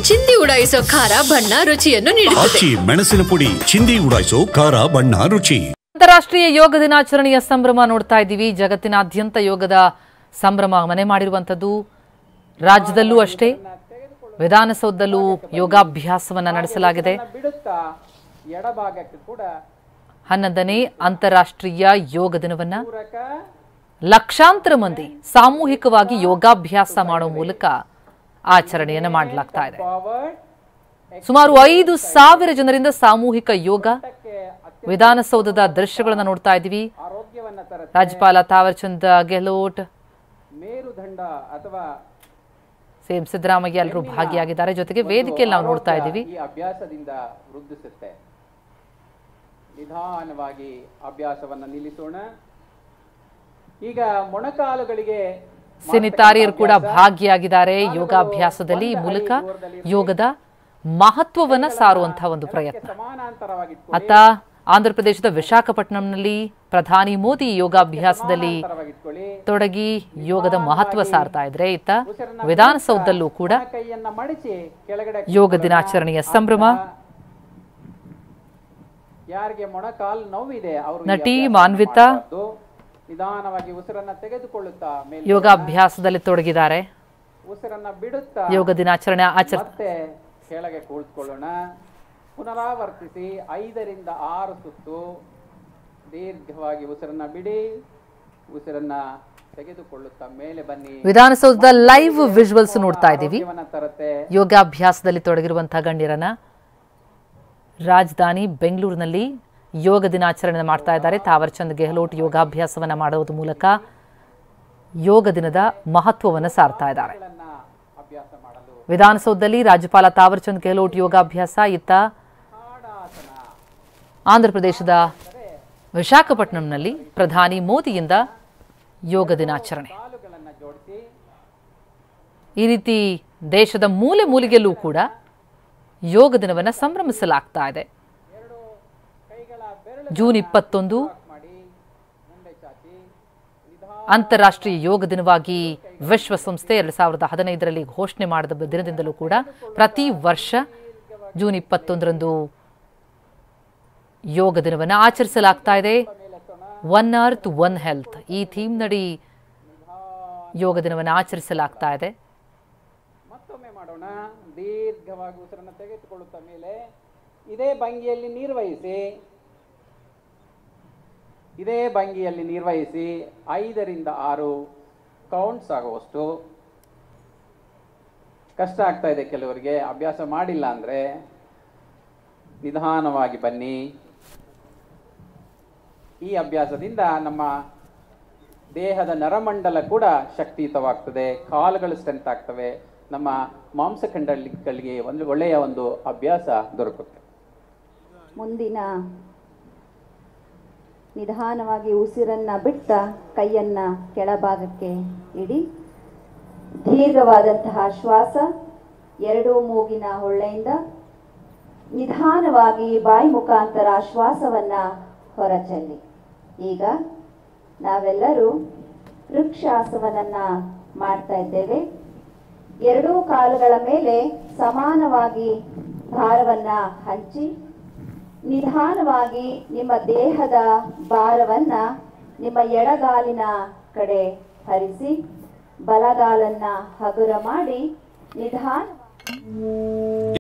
ಚಿಂದಿ ಉಡಾಯಿಸೋ ಖಾರ ಬಣ್ಣ ರುಚಿಯನ್ನು ನೀಡುತ್ತದೆ. ಮೆಣಸಿನ ಪುಡಿ ಚಿಂದಿ ಉಡಾಯಿಸೋ ಖಾರ ಬಣ್ಣ ರುಚಿ. ಅಂತಾರಾಷ್ಟ್ರೀಯ ಯೋಗ ದಿನಾಚರಣೆಯ ಸಂಭ್ರಮ ನೋಡ್ತಾ ಇದ್ದೀವಿ. ಜಗತ್ತಿನಾದ್ಯಂತ ಯೋಗದ ಸಂಭ್ರಮ ಮನೆ ಮಾಡಿರುವಂತದ್ದು. ರಾಜ್ಯದಲ್ಲೂ ಅಷ್ಟೇ ವಿಧಾನಸೌಧದಲ್ಲೂ ಯೋಗಾಭ್ಯಾಸವನ್ನ ನಡೆಸಲಾಗಿದೆ. 11ನೇ ಅಂತಾರಾಷ್ಟ್ರೀಯ ಯೋಗ ದಿನವನ್ನ ಲಕ್ಷಾಂತರ ಮಂದಿ ಸಾಮೂಹಿಕವಾಗಿ ಯೋಗಾಭ್ಯಾಸ ಮಾಡೋ ಮೂಲಕ ಆಚರಣೆಯನ್ನು ಮಾಡಲಾಗ್ತಾ ಇದೆ. ಸುಮಾರು 5,000 ಜನರಿಂದ ಸಾಮೂಹಿಕ ಯೋಗ. ವಿಧಾನಸೌಧದ ದೃಶ್ಯಗಳನ್ನು ನೋಡ್ತಾ ಇದ್ದೀವಿ. ರಾಜ್ಯಪಾಲ ತಾವರ್ಚಂದ್ ಗೆಹ್ಲೋಟ್, ಸಿಎಂ ಸಿದ್ದರಾಮಯ್ಯ ಎಲ್ಲರೂ ಭಾಗಿಯಾಗಿದ್ದಾರೆ. ಜೊತೆಗೆ ವೇದಿಕೆಯಲ್ಲಿ ನಾವು ನೋಡ್ತಾ ಇದ್ದೀವಿ. ಅಭ್ಯಾಸದಿಂದ ವೃದ್ಧಿಸುತ್ತೆ. ನಿಧಾನವಾಗಿ ಅಭ್ಯಾಸವನ್ನ ನಿಲ್ಲಿಸೋಣ. ಈಗ ಮೊಣಕಾಲುಗಳಿಗೆ ಸಿನಿತಾರಿಯರು ಕೂಡ ಭಾಗಿಯಾಗಿದ್ದಾರೆ ಯೋಗಾಭ್ಯಾಸದಲ್ಲಿ. ಈ ಮೂಲಕ ಯೋಗದ ಮಹತ್ವವನ್ನ ಸಾರುವಂತಹ ಒಂದು ಪ್ರಯತ್ನ. ಅತ್ತ ಆಂಧ್ರಪ್ರದೇಶದ ವಿಶಾಖಪಟ್ಟಣಂನಲ್ಲಿ ಪ್ರಧಾನಿ ಮೋದಿ ಯೋಗಾಭ್ಯಾಸದಲ್ಲಿ ತೊಡಗಿ ಯೋಗದ ಮಹತ್ವ ಸಾರ್ತಾ ಇದ್ರೆ, ಇತ್ತ ವಿಧಾನಸೌಧದಲ್ಲೂ ಕೂಡ ಯೋಗ ದಿನಾಚರಣೆಯ ಸಂಭ್ರಮ. ಯಾರಿಗೆ ಮೊಣಕಾಲು ನೋವಿದೆ ನಟಿ ಮಾನ್ವಿತಾ ನಿಧಾನವಾಗಿ ಉಸಿರನ್ನ ತೆಗೆದುಕೊಳ್ಳುತ್ತಾ ಯೋಗಾಭ್ಯಾಸದಲ್ಲಿ ತೊಡಗಿದ್ದಾರೆ. ಉಸಿರನ್ನ ಬಿಡುತ್ತಾ ಯೋಗ ದಿನಾಚರಣೆ ಮತ್ತೆ ಕೆಳಗೆ ಕುಳಿತುಕೊಳ್ಳೋಣ. ಪುನರಾವರ್ತಿಸಿ 5 ರಿಂದ 6 ಸುತ್ತು ದೀರ್ಘವಾಗಿ ಉಸಿರನ್ನ ಬಿಡಿ, ಉಸಿರನ್ನ ತೆಗೆದುಕೊಳ್ಳುತ್ತಾ ಮೇಲೆ ಬನ್ನಿ. ವಿಧಾನಸೌಧದ ಲೈವ್ ವಿಜುವಲ್ಸ್ ನೋಡ್ತಾ ಇದ್ದೀವಿ. ಯೋಗಾಭ್ಯಾಸದಲ್ಲಿ ತೊಡಗಿರುವಂತಹ ಗಣ್ಯರನ್ನ ರಾಜಧಾನಿ ಬೆಂಗಳೂರಿನಲ್ಲಿ ಯೋಗ ದಿನಾಚರಣೆ ಮಾಡ್ತಾ ಇದ್ದಾರೆ. ತಾವರ್ಚಂದ್ ಗೆಹ್ಲೋಟ್ ಯೋಗಾಭ್ಯಾಸವನ್ನ ಮಾಡುವುದರ ಮೂಲಕ ಯೋಗ ದಿನದ ಮಹತ್ವವನ್ನು ಸಾರ್ತಾ ಇದ್ದಾರೆ. ವಿಧಾನಸೌಧದಲ್ಲಿ ರಾಜ್ಯಪಾಲ ತಾವರ್ಚಂದ್ ಗೆಹ್ಲೋಟ್ ಯೋಗಾಭ್ಯಾಸ. ಇತ್ತ ಆಂಧ್ರಪ್ರದೇಶದ ವಿಶಾಖಪಟ್ಟಣಂನಲ್ಲಿ ಪ್ರಧಾನಿ ಮೋದಿಯಿಂದ ಯೋಗ ದಿನಾಚರಣೆ. ಈ ರೀತಿ ದೇಶದ ಮೂಲೆ ಮೂಲೆಯಲ್ಲೂ ಕೂಡ ಯೋಗ ದಿನವನ್ನು ಸಂಭ್ರಮಿಸಲಾಗ್ತಾ ಇದೆ. ಜೂನ್ 21 ಅಂತಾರಾಷ್ಟ್ರೀಯ ಯೋಗ ದಿನವಾಗಿ ವಿಶ್ವಸಂಸ್ಥೆ 2015ರಲ್ಲಿ ಘೋಷಣೆ ಮಾಡಿದ ದಿನದಿಂದಲೂ ಕೂಡ ಪ್ರತಿ ವರ್ಷ ಜೂನ್ 21ರಂದು ಯೋಗ ದಿನವನ್ನು ಆಚರಿಸಲಾಗ್ತಾ ಇದೆ. ಒನ್ ಅರ್ತ್ ಒನ್ ಹೆಲ್ತ್ ಈ ಥೀಮ್ ನಡಿ ಯೋಗ ದಿನವನ್ನು ಆಚರಿಸಲಾಗ್ತಾ ಇದೆ. ಮತ್ತೊಮ್ಮೆ ಮಾಡೋಣ. ದೀರ್ಘವಾಗಿ ಉಸಿರನ್ನು ತೆಗೆದುಕೊಳ್ಳುತ್ತಾ ಮೇಲೆ ಇದೇ ಭಂಗಿಯಲ್ಲಿ ನಿರ್ವಹಿಸಿ 5 ರಿಂದ 6 ಕೌಂಟ್ಸ್ ಆಗುವಷ್ಟು. ಕಷ್ಟ ಆಗ್ತಾ ಇದೆ ಕೆಲವರಿಗೆ, ಅಭ್ಯಾಸ ಮಾಡಿಲ್ಲ ಅಂದ್ರೆ ನಿಧಾನವಾಗಿ ಬನ್ನಿ. ಈ ಅಭ್ಯಾಸದಿಂದ ನಮ್ಮ ದೇಹದ ನರಮಂಡಲ ಕೂಡ ಶಕ್ತಿಯುತವಾಗ್ತದೆ, ಕಾಲುಗಳು ಸ್ಟ್ರೆಂತ್ ಆಗ್ತವೆ, ನಮ್ಮ ಮಾಂಸಖಂಡಗಳಿಗೆ ಒಂದು ಒಳ್ಳೆಯ ಒಂದು ಅಭ್ಯಾಸ ದೊರಕುತ್ತೆ. ಮುಂದಿನ ನಿಧಾನವಾಗಿ ಉಸಿರನ್ನ ಬಿಡ್ತಾ ಕೈಯನ್ನ ಕೆಳಭಾಗಕ್ಕೆ ಇಡಿ. ದೀರ್ಘವಾದಂತಹ ಶ್ವಾಸ 2 ಮೂಗಿನ ಹೊಳ್ಳೆಯಿಂದ ನಿಧಾನವಾಗಿ ಬಾಯಿ ಮುಖಾಂತರ ಶ್ವಾಸವನ್ನ ಹೊರಚೆಲ್ಲಿ. ಈಗ ನಾವೆಲ್ಲರೂ ವೃಕ್ಷಾಸನವನ್ನ ಮಾಡ್ತಾ ಇದ್ದೇವೆ. 2 ಕಾಲುಗಳ ಮೇಲೆ ಸಮಾನವಾಗಿ ಭಾರವನ್ನ ಹಂಚಿ ನಿಧಾನವಾಗಿ ನಿಮ್ಮ ದೇಹದ ಭಾರವನ್ನ ನಿಮ್ಮ ಎಡಗಾಲಿನ ಕಡೆ ಹರಿಸಿ ಬಲಗಾಲನ್ನ ಹಗುರ ಮಾಡಿ ನಿಧಾನ